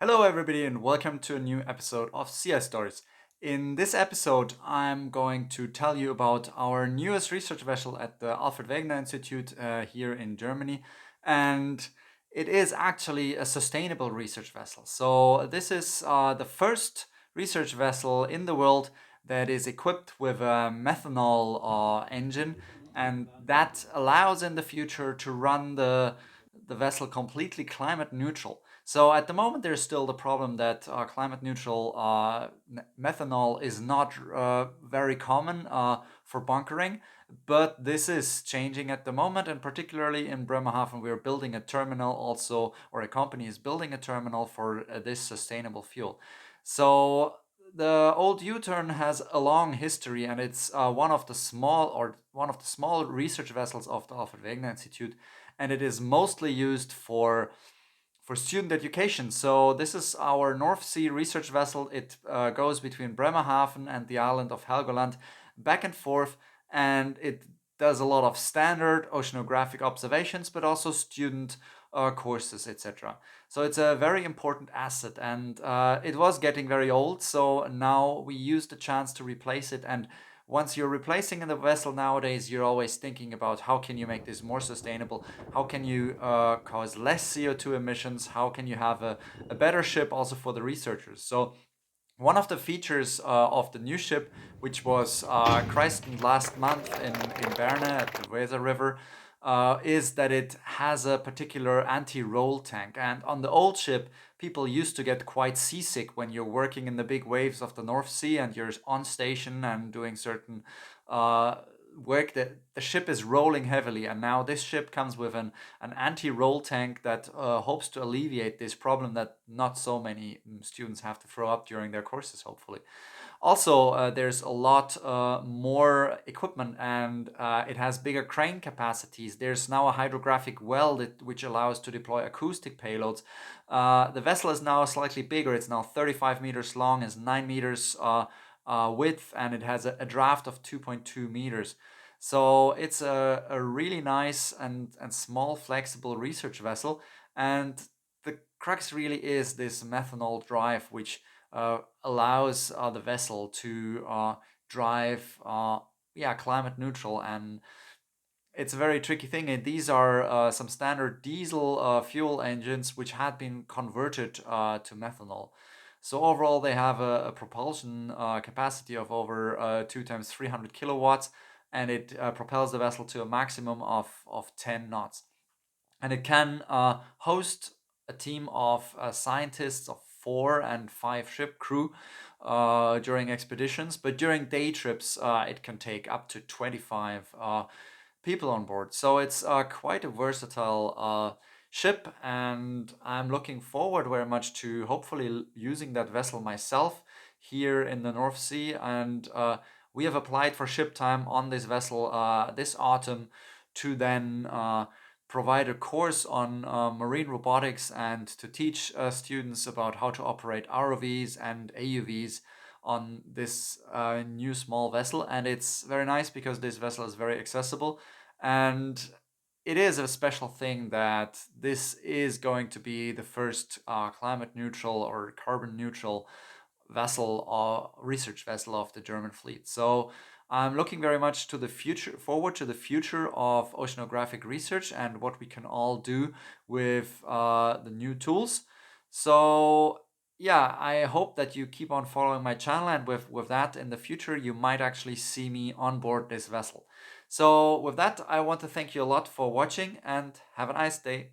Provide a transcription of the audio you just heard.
Hello, everybody, and welcome to a new episode of CI Stories. In this episode, I'm going to tell you about our newest research vessel at the Alfred Wegener Institute here in Germany. And it is actually a sustainable research vessel. So, this is the first research vessel in the world that is equipped with a methanol engine, and that allows in the future to run the vessel completely climate neutral. So at the moment, there's still the problem that climate neutral methanol is not very common for bunkering, but this is changing at the moment, and particularly in Bremerhaven, we're building a terminal also, or a company is building a terminal for this sustainable fuel. So the old Uthörn has a long history, and it's one of the small research vessels of the Alfred Wegener Institute, and it is mostly used for student education. So this is our North Sea research vessel. It goes between Bremerhaven and the island of Helgoland, back and forth, and it does a lot of standard oceanographic observations, but also student courses, etc. So it's a very important asset, and it was getting very old. So now we use the chance to replace it. And once you're replacing the vessel nowadays, you're always thinking about how can you make this more sustainable, how can you cause less CO2 emissions, how can you have a better ship also for the researchers. So one of the features of the new ship, which was christened last month in Berne at the Weser River, is that it has a particular anti-roll tank. And on the old ship, people used to get quite seasick when you're working in the big waves of the North Sea and you're on station and doing certain uh, work. That the ship is rolling heavily, and now this ship comes with an anti-roll tank that hopes to alleviate this problem that not so many students have to throw up during their courses, hopefully. Also, there's a lot more equipment, and it has bigger crane capacities. There's now a hydrographic well which allows to deploy acoustic payloads. The vessel is now slightly bigger. It's now 35 meters long, is 9 meters width, and it has a draft of 2.2 meters. So it's a really nice and small, flexible research vessel. And the crux really is this methanol drive, which allows the vessel to drive climate neutral. And it's a very tricky thing. And these are some standard diesel fuel engines which had been converted to methanol. So overall, they have a propulsion capacity of over 2 times 300 kilowatts, and it propels the vessel to a maximum of 10 knots. And it can host a team of scientists of 4 and 5 ship crew during expeditions, but during day trips, it can take up to 25 people on board. So it's quite a versatile ship, and I'm looking forward very much to hopefully using that vessel myself here in the North Sea. And we have applied for ship time on this vessel this autumn to then provide a course on marine robotics and to teach students about how to operate ROVs and AUVs on this new small vessel. And it's very nice because this vessel is very accessible, and it is a special thing that this is going to be the first climate neutral or carbon neutral vessel or research vessel of the German fleet. So I'm looking very much to the future, forward to the future of oceanographic research and what we can all do with the new tools. So yeah, I hope that you keep on following my channel, and with that in the future, you might actually see me on board this vessel. So with that, I want to thank you a lot for watching, and have a nice day.